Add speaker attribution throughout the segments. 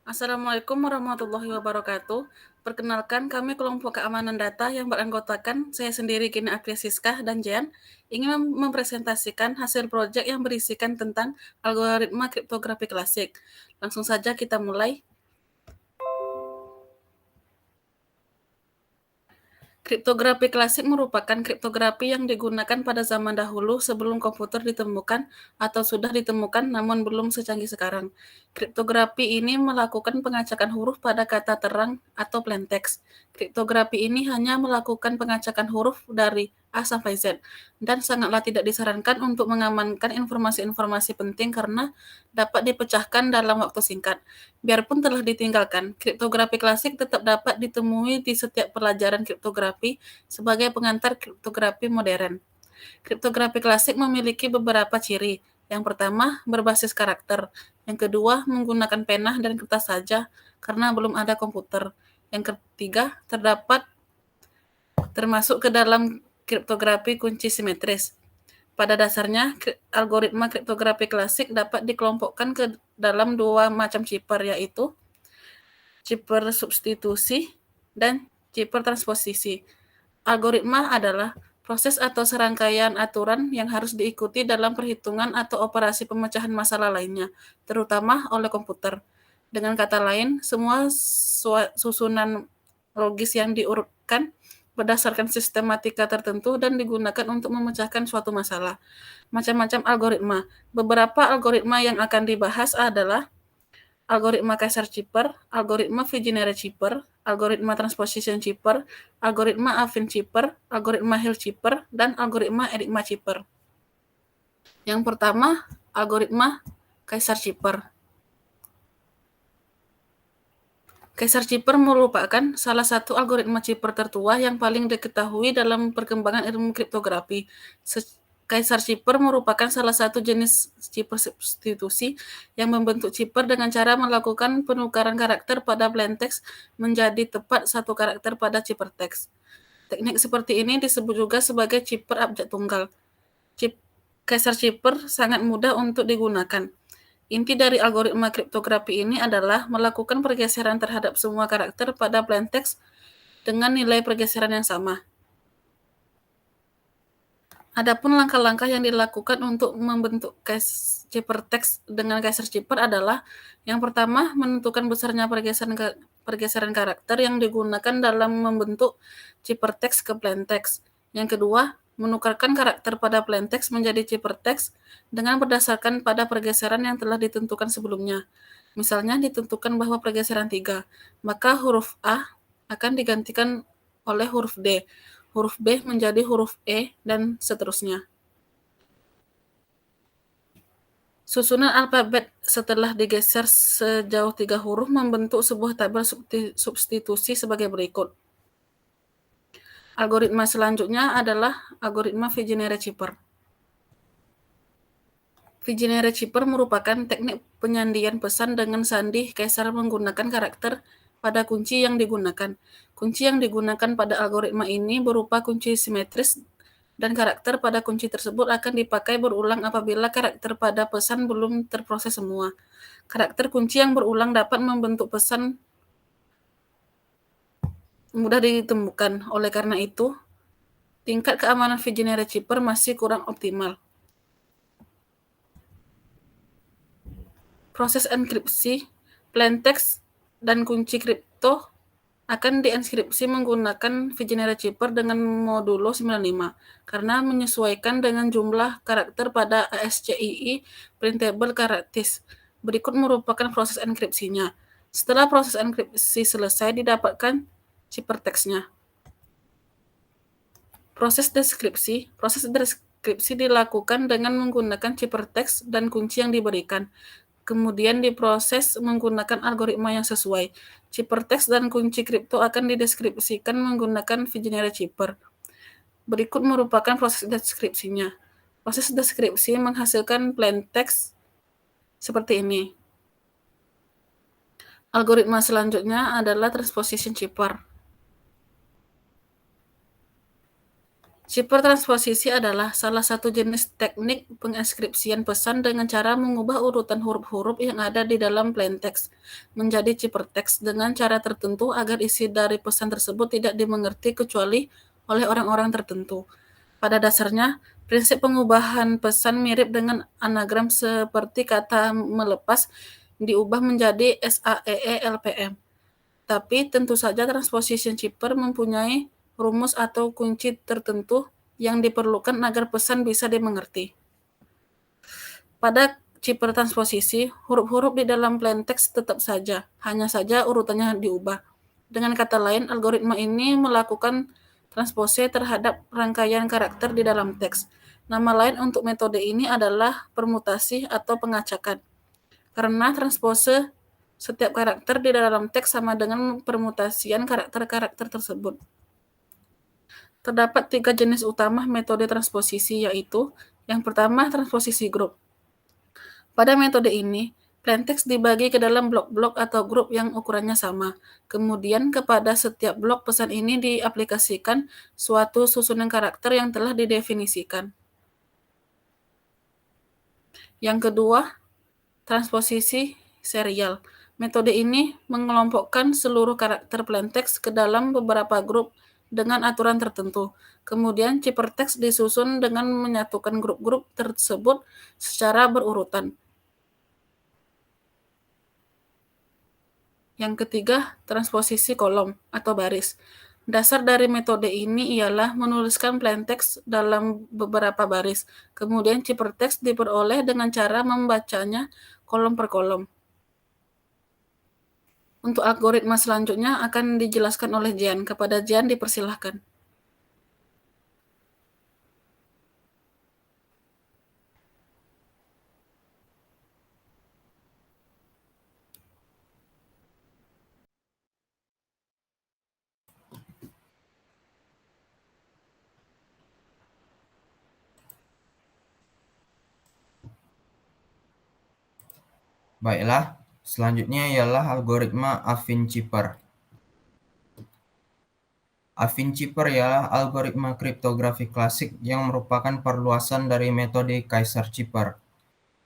Speaker 1: Assalamualaikum warahmatullahi wabarakatuh. Perkenalkan, kami kelompok keamanan data yang beranggotakan saya sendiri Gina Apresiska dan Jean ingin mempresentasikan hasil proyek yang berisikan tentang algoritma kriptografi klasik. Langsung saja kita mulai. Kriptografi klasik merupakan kriptografi yang digunakan pada zaman dahulu sebelum komputer ditemukan atau sudah ditemukan namun belum secanggih sekarang. Kriptografi ini melakukan pengacakan huruf pada kata terang atau plain text. Kriptografi ini hanya melakukan pengacakan huruf dari A sampai Z dan sangatlah tidak disarankan untuk mengamankan informasi-informasi penting karena dapat dipecahkan dalam waktu singkat. Biarpun telah ditinggalkan, kriptografi klasik tetap dapat ditemui di setiap pelajaran kriptografi sebagai pengantar kriptografi modern. Kriptografi klasik memiliki beberapa ciri. Yang pertama, berbasis karakter. Yang kedua, menggunakan pena dan kertas saja karena belum ada komputer. Yang ketiga, termasuk ke dalam kriptografi kunci simetris. Pada dasarnya, algoritma kriptografi klasik dapat dikelompokkan ke dalam dua macam cipher, yaitu cipher substitusi dan cipher transposisi. Algoritma adalah proses atau serangkaian aturan yang harus diikuti dalam perhitungan atau operasi pemecahan masalah lainnya, terutama oleh komputer. Dengan kata lain, semua susunan logis yang diurutkan berdasarkan sistematika tertentu dan digunakan untuk memecahkan suatu masalah. Macam-macam algoritma. Beberapa algoritma yang akan dibahas adalah algoritma Kaiser-Cipher, algoritma Vigenère-Cipher, algoritma Transposition Cipher, algoritma Affine-Cipher, algoritma Hill-Cipher, dan algoritma Enigma-Cipher. Yang pertama, algoritma Kaiser-Cipher. Kaiser-Cipher merupakan salah satu algoritma cipher tertua yang paling diketahui dalam perkembangan ilmu kriptografi. Kaiser-Cipher merupakan salah satu jenis cipher substitusi yang membentuk cipher dengan cara melakukan penukaran karakter pada plain text menjadi tepat satu karakter pada cipher text. Teknik seperti ini disebut juga sebagai cipher abjad tunggal. Kaiser-Cipher sangat mudah untuk digunakan. Inti dari algoritma kriptografi ini adalah melakukan pergeseran terhadap semua karakter pada plain text dengan nilai pergeseran yang sama. Adapun langkah-langkah yang dilakukan untuk membentuk cipher text dengan Kaiser-Cipher adalah yang pertama, menentukan besarnya pergeseran karakter yang digunakan dalam membentuk cipher text ke plain text. Yang kedua, menukarkan karakter pada plain text menjadi cipher text dengan berdasarkan pada pergeseran yang telah ditentukan sebelumnya. Misalnya ditentukan bahwa pergeseran 3, maka huruf A akan digantikan oleh huruf D, huruf B menjadi huruf E, dan seterusnya. Susunan alfabet setelah digeser sejauh 3 huruf membentuk sebuah tabel substitusi sebagai berikut. Algoritma selanjutnya adalah algoritma Vigenère-Cipher. Vigenère-Cipher merupakan teknik penyandian pesan dengan sandi Kaiser menggunakan karakter pada kunci yang digunakan. Kunci yang digunakan pada algoritma ini berupa kunci simetris dan karakter pada kunci tersebut akan dipakai berulang apabila karakter pada pesan belum terproses semua. Karakter kunci yang berulang dapat membentuk pesan mudah ditemukan. Oleh karena itu, tingkat keamanan Vigenère-Cipher masih kurang optimal. Proses enkripsi, plain text, dan kunci kripto akan dienkripsi menggunakan Vigenère-Cipher dengan modulo 95 karena menyesuaikan dengan jumlah karakter pada ASCII Printable Characters. Berikut merupakan proses enkripsinya. Setelah proses enkripsi selesai, didapatkan cipher text-nya. Proses deskripsi dilakukan dengan menggunakan cipher text dan kunci yang diberikan. Kemudian diproses menggunakan algoritma yang sesuai. Cipher text dan kunci kripto akan dideskripsikan menggunakan Vigenère-Cipher. Berikut merupakan proses deskripsinya. Proses deskripsi menghasilkan plain text seperti ini. Algoritma selanjutnya adalah transposition cipher. Chipper transposisi adalah salah satu jenis teknik pengeskripsian pesan dengan cara mengubah urutan huruf-huruf yang ada di dalam plaintext menjadi ciphertext dengan cara tertentu agar isi dari pesan tersebut tidak dimengerti kecuali oleh orang-orang tertentu. Pada dasarnya, prinsip pengubahan pesan mirip dengan anagram seperti kata melepas diubah menjadi SAEE-LPM. Tapi tentu saja transposition chipper mempunyai rumus atau kunci tertentu yang diperlukan agar pesan bisa dimengerti. Pada chipper transposisi, huruf-huruf di dalam plaintext tetap saja, hanya saja urutannya diubah. Dengan kata lain, algoritma ini melakukan transpose terhadap rangkaian karakter di dalam teks. Nama lain untuk metode ini adalah permutasi atau pengacakan. Karena transpose setiap karakter di dalam teks sama dengan permutasian karakter-karakter tersebut. Terdapat 3 jenis utama metode transposisi, yaitu yang pertama, transposisi grup. Pada metode ini, plaintext dibagi ke dalam blok-blok atau grup yang ukurannya sama. Kemudian kepada setiap blok pesan ini diaplikasikan suatu susunan karakter yang telah didefinisikan. Yang kedua, transposisi serial. Metode ini mengelompokkan seluruh karakter plaintext ke dalam beberapa grup dengan aturan tertentu. Kemudian ciphertext disusun dengan menyatukan grup-grup tersebut secara berurutan. Yang ketiga, transposisi kolom atau baris. Dasar dari metode ini ialah menuliskan plaintext dalam beberapa baris. Kemudian ciphertext diperoleh dengan cara membacanya kolom per kolom. Untuk algoritma selanjutnya akan dijelaskan oleh Jian. Kepada Jian dipersilahkan.
Speaker 2: Baiklah, selanjutnya ialah algoritma Affine Chipper. Affine Chipper ialah algoritma kriptografi klasik yang merupakan perluasan dari metode Kaiser-Chipper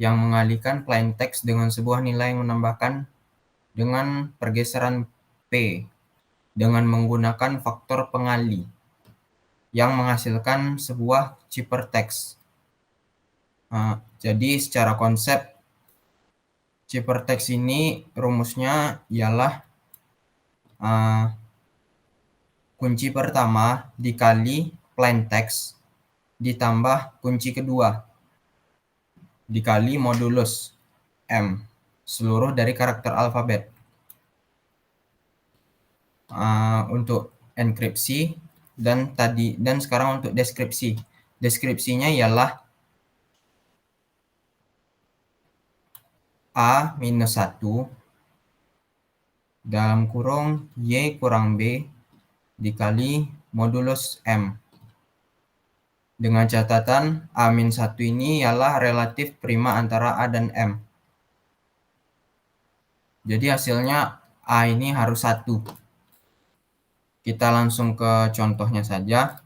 Speaker 2: yang mengalihkan plaintext dengan sebuah nilai yang menambahkan dengan pergeseran P dengan menggunakan faktor pengali yang menghasilkan sebuah ciphertext. Jadi secara konsep ciphertext ini rumusnya ialah kunci pertama dikali plaintext ditambah kunci kedua dikali modulus M seluruh dari karakter alfabet. Untuk enkripsi dan sekarang untuk deskripsi. Deskripsinya ialah A-1 dalam kurung Y kurang B dikali modulus M. Dengan catatan A-1 ini ialah relatif prima antara A dan M. Jadi hasilnya A ini harus 1. Kita langsung ke contohnya saja.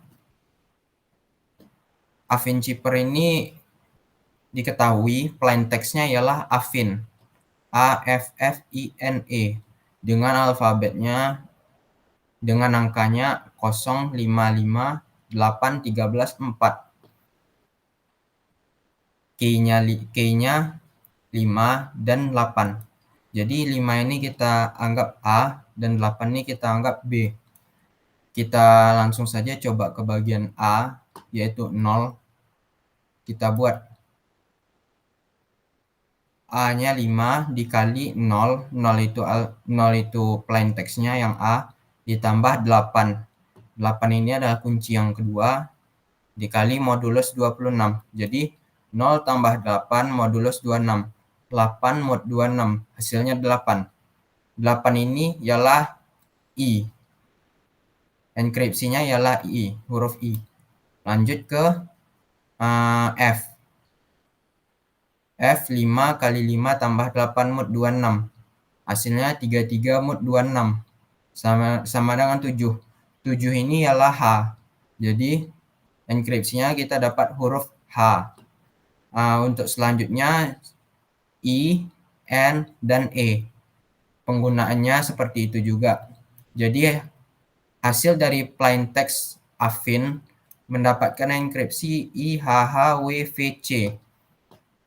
Speaker 2: Affine Chipper ini diketahui plaintext-nya ialah affine. AFFINE dengan alfabetnya dengan angkanya 0, 5, 5, 8, 13, 4. K-nya 5 dan 8. Jadi 5 ini kita anggap A dan 8 ini kita anggap B. Kita langsung saja coba ke bagian A, yaitu 0. Kita buat A-nya 5 dikali 0, 0 itu plaintext-nya yang A, ditambah 8. 8 ini adalah kunci yang kedua, dikali modulus 26. Jadi 0 tambah 8 modulus 26. 8 mod 26, hasilnya 8. 8 ini ialah I. Enkripsinya ialah I, huruf I. Lanjut ke F. F 5 kali 5 tambah 8 mod 26. Hasilnya 33 mod 26. Sama dengan 7. 7 ini ialah H. Jadi enkripsinya kita dapat huruf H. Untuk selanjutnya I, N, dan E. Penggunaannya seperti itu juga. Jadi hasil dari plain text Affine mendapatkan enkripsi IHHWVC.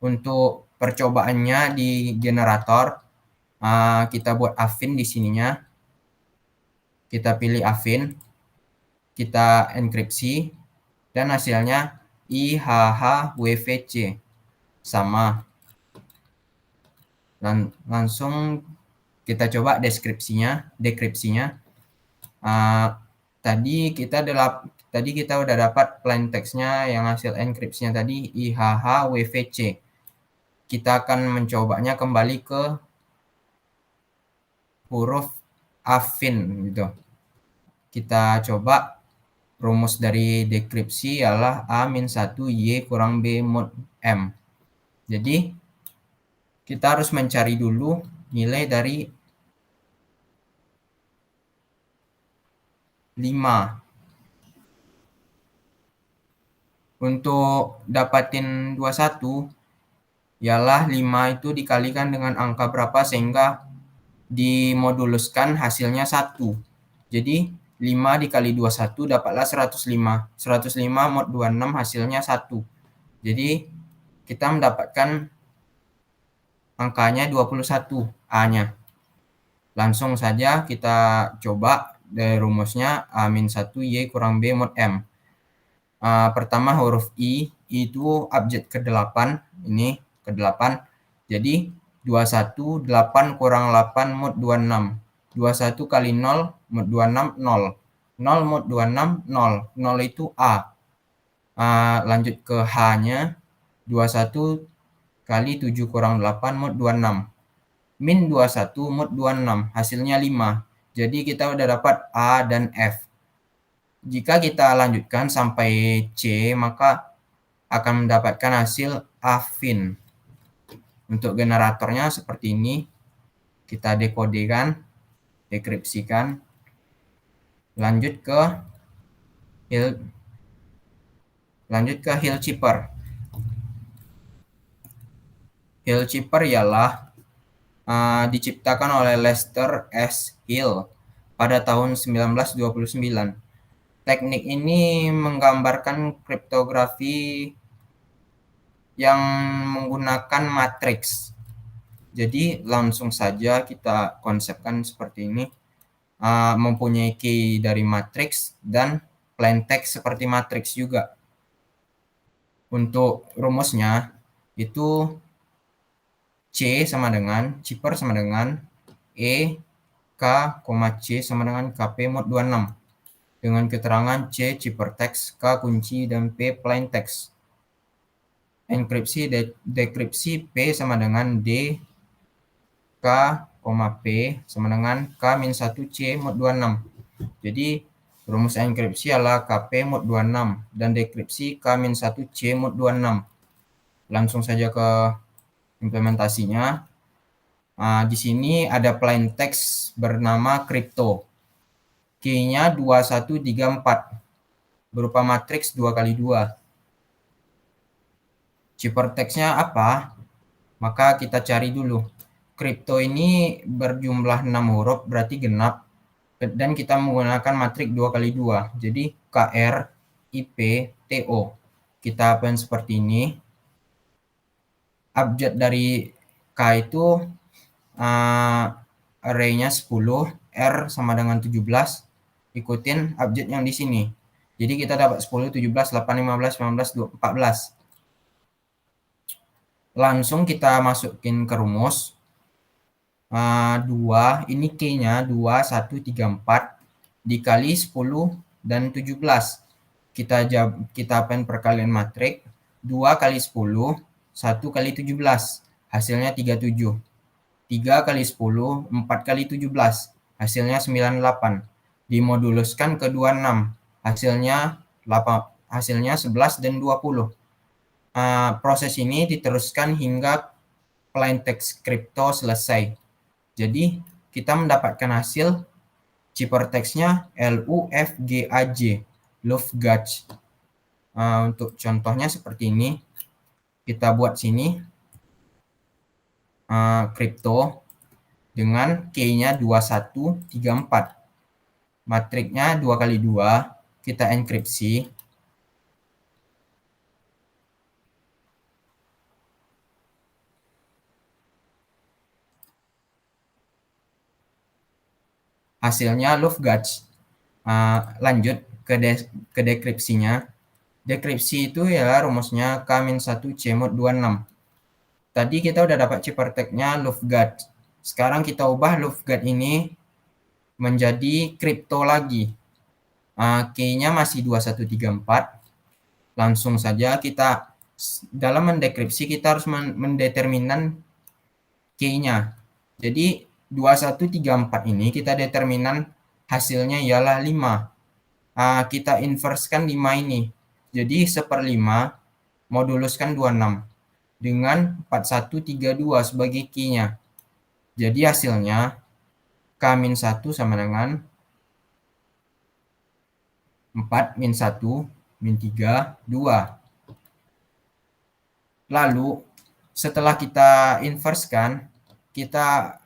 Speaker 2: Untuk percobaannya di generator, kita buat Affine di sininya. Kita pilih Affine, kita enkripsi, dan hasilnya IHHWVC. Sama. Langsung kita coba dekripsinya. Tadi kita udah dapat plain text-nya yang hasil enkripsinya tadi IHHWVC. Kita akan mencobanya kembali ke huruf Affine gitu. Kita coba rumus dari dekripsi adalah A-1 Y kurang B mod M. Jadi kita harus mencari dulu nilai dari 5. Untuk dapatin 21, ialah 5 itu dikalikan dengan angka berapa sehingga dimoduluskan hasilnya 1. Jadi 5 dikali 21 dapatlah 105. 105 mod 26 hasilnya 1. Jadi kita mendapatkan angkanya 21, A-nya. Langsung saja kita coba dari rumusnya A-1Y kurang B mod M. Pertama huruf I itu abjad ke-8, ini ke-8. Jadi 21, 8 kurang 8 mod 26. 21 kali 0 mod 26, 0. 0 mod 26, 0. 0 itu A. Lanjut ke H-nya, 21 kali 7 kurang 8 mod 26. Min 21 mod 26, hasilnya 5. Jadi kita udah dapat A dan F. Jika kita lanjutkan sampai C, maka akan mendapatkan hasil Affine. Untuk generatornya seperti ini. Kita dekodekan, dekripsikan. Lanjut ke Hillchipper. Hillchipper ialah diciptakan oleh Lester S. Hill pada tahun 1929. Teknik ini menggambarkan kriptografi yang menggunakan matriks. Jadi langsung saja kita konsepkan seperti ini. Mempunyai key dari matriks dan plain text seperti matriks juga. Untuk rumusnya itu chipper sama dengan E, K, C sama dengan KP mod 26. Dengan keterangan C chipper text, K kunci, dan P plain text. Enkripsi dekripsi P sama dengan D, K, P sama dengan K-1C mod 26. Jadi rumus enkripsi adalah KP mod 26 dan dekripsi K-1C mod 26. Langsung saja ke implementasinya. Di sini ada plain text bernama crypto. Key-nya 2134 berupa matriks 2 kali 2. Ciphertext-nya apa? Maka kita cari dulu. Crypto ini berjumlah 6 huruf berarti genap dan kita menggunakan matriks 2 kali 2. Jadi KR IP TO. Kita append seperti ini. Abjad dari K itu array-nya 10, R sama dengan 17. Ikutin abjad yang di sini. Jadi kita dapat 10, 17, 8, 15, 19, 14. Langsung kita masukin ke rumus. 2, ini K-nya 2, 1, 3, 4 dikali 10 dan 17. Kita append perkalian matriks. 2 kali 10, 1 kali 17. Hasilnya 37. 3 kali 10, 4 kali 17. Hasilnya 98. Dimoduluskan ke 26. Hasilnya 11 dan 20. Proses ini diteruskan hingga plain text crypto selesai. Jadi kita mendapatkan hasil ciphertext-nya LUFGAJ, LUFGAJ. Untuk contohnya seperti ini, kita buat sini kripto dengan key-nya 2134. Matriknya 2 kali 2, kita enkripsi. Hasilnya Loveguts. Lanjut ke dekripsinya. Dekripsi itu ya rumusnya K-1C-26. Tadi kita udah dapat ciphertext-nya Loveguts. Sekarang kita ubah Loveguts ini menjadi kripto lagi. Key-nya masih 2134. Langsung saja kita dalam mendekripsi kita harus mendeterminan key-nya. Jadi 2134 ini kita determinan hasilnya ialah 5. Kita inversekan 5 ini. Jadi 1/5 moduluskan 26 dengan 4132 sebagai key-nya. Jadi hasilnya K-1 sama dengan 4 min 1 min 3 2. Lalu setelah kita inversekan, kita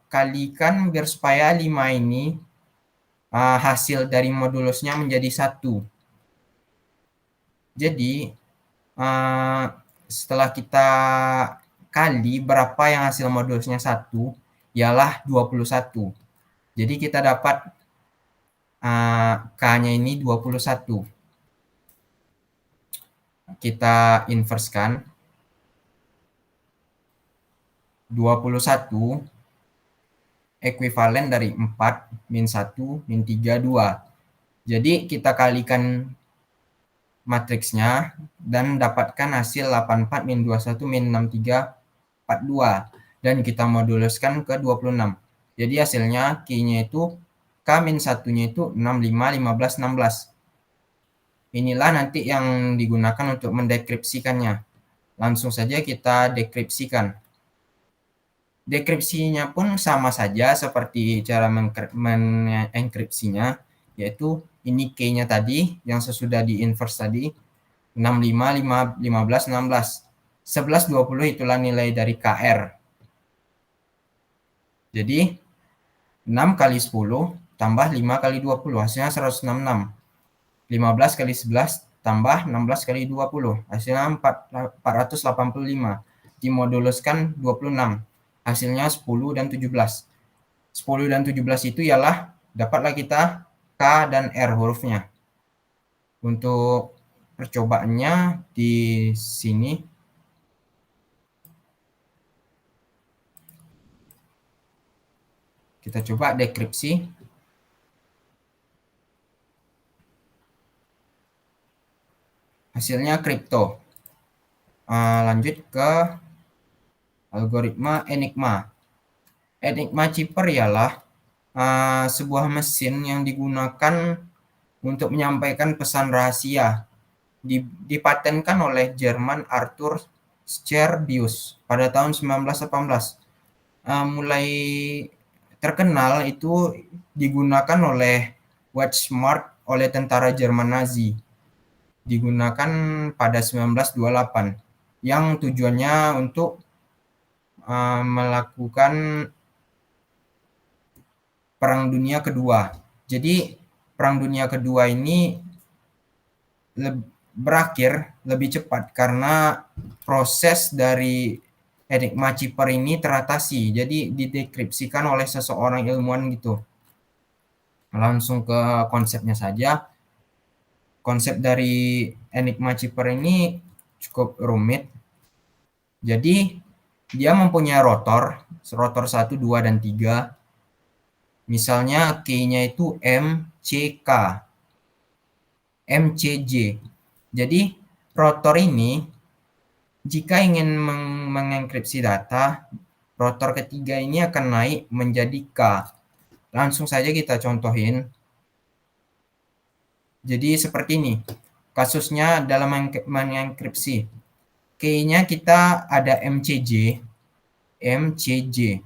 Speaker 2: kalikan biar supaya 5 ini hasil dari modulusnya menjadi 1. Jadi setelah kita kali berapa yang hasil modulusnya 1 ialah 21. Jadi kita dapat K-nya ini 21. Kita inversekan 21 ekuivalen dari 4 min 1 min 3 2. Jadi kita kalikan matriksnya dan dapatkan hasil 84 min 21 min 63 42 dan kita moduluskan ke 26. Jadi hasilnya Q-nya itu K-1-nya itu 65 15 16. Inilah nanti yang digunakan untuk mendekripsikannya. Langsung saja kita dekripsikan. Dekripsinya pun sama saja seperti cara mengenkripsinya, yaitu ini key-nya tadi yang sesudah di-inverse tadi 65 15 16. 11 20 itulah nilai dari KR. Jadi 6 kali 10 tambah 5 kali 20 hasilnya 166. 15 kali 11 tambah 16 kali 20 hasilnya 485. Dimoduluskan 26. Hasilnya 10 dan 17. 10 dan 17 itu ialah dapatlah kita K dan R hurufnya. Untuk percobaannya di sini kita coba dekripsi. Hasilnya kripto. Lanjut ke algoritma Enigma. Enigma Cipher ialah sebuah mesin yang digunakan untuk menyampaikan pesan rahasia. Dipatenkan oleh Jerman Arthur Scherbius pada tahun 1918. Mulai terkenal itu digunakan oleh Wehrmacht oleh tentara Jerman Nazi. Digunakan pada 1928 yang tujuannya untuk melakukan Perang Dunia Kedua. Jadi Perang Dunia Kedua ini berakhir lebih cepat karena proses dari Enigma Cipher ini teratasi. Jadi didekripsikan oleh seseorang ilmuwan gitu. Langsung ke konsepnya saja. Konsep dari Enigma Cipher ini cukup rumit. Jadi dia mempunyai rotor 1, 2, dan 3. Misalnya key-nya itu MCK, MCJ. Jadi rotor ini jika ingin mengenkripsi data, rotor ketiga ini akan naik menjadi K. Langsung saja kita contohin. Jadi seperti ini. Kasusnya dalam mengenkripsi. Key-nya kita ada MCJ, MCJ,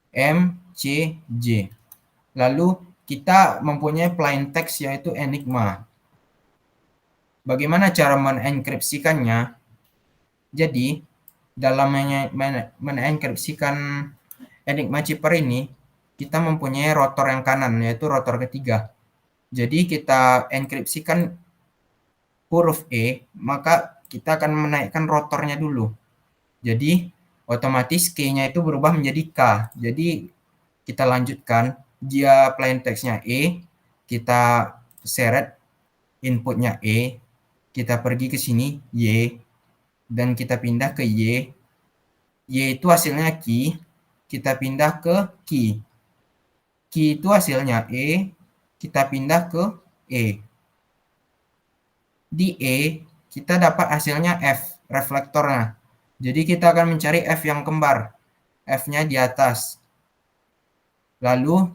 Speaker 2: MCJ. Lalu kita mempunyai plain text yaitu Enigma. Bagaimana cara menenkripsikannya? Jadi, dalam menenkripsikan Enigma Chipper ini, kita mempunyai rotor yang kanan, yaitu rotor ketiga. Jadi, kita enkripsikan huruf E, maka kita akan menaikkan rotornya dulu. Jadi, otomatis K-nya itu berubah menjadi K. Jadi, kita lanjutkan, dia plain text-nya E, kita seret inputnya E, kita pergi ke sini, Y, dan kita pindah ke Y. Y itu hasilnya key, kita pindah ke key. Key itu hasilnya E, kita pindah ke E. Di E, kita dapat hasilnya F, reflektornya. Jadi kita akan mencari F yang kembar. F-nya di atas. Lalu,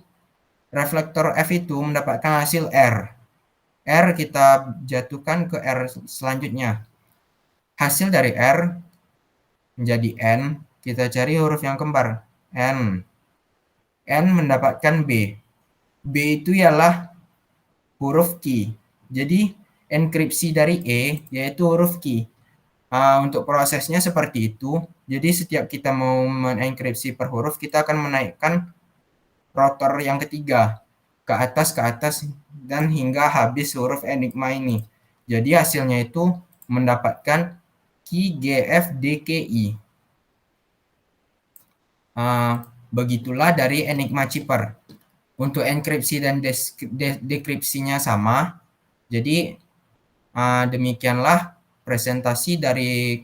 Speaker 2: reflektor F itu mendapatkan hasil R. R kita jatuhkan ke R selanjutnya. Hasil dari R menjadi N, kita cari huruf yang kembar, N. N mendapatkan B. B itu ialah huruf key. Jadi, enkripsi dari E yaitu huruf key. Untuk prosesnya seperti itu. Jadi, setiap kita mau menenkripsi per huruf, kita akan menaikkan rotor yang ketiga ke atas, dan hingga habis huruf Enigma ini. Jadi, hasilnya itu mendapatkan key GFDKI. Begitulah dari Enigma Chipper. Untuk enkripsi dan dekripsinya sama. Jadi demikianlah presentasi dari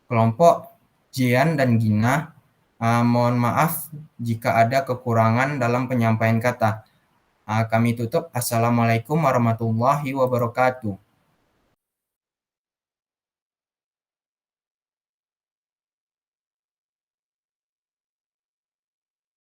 Speaker 2: kelompok Jian dan Gina. Mohon maaf jika ada kekurangan dalam penyampaian kata. Kami tutup. Assalamualaikum warahmatullahi wabarakatuh.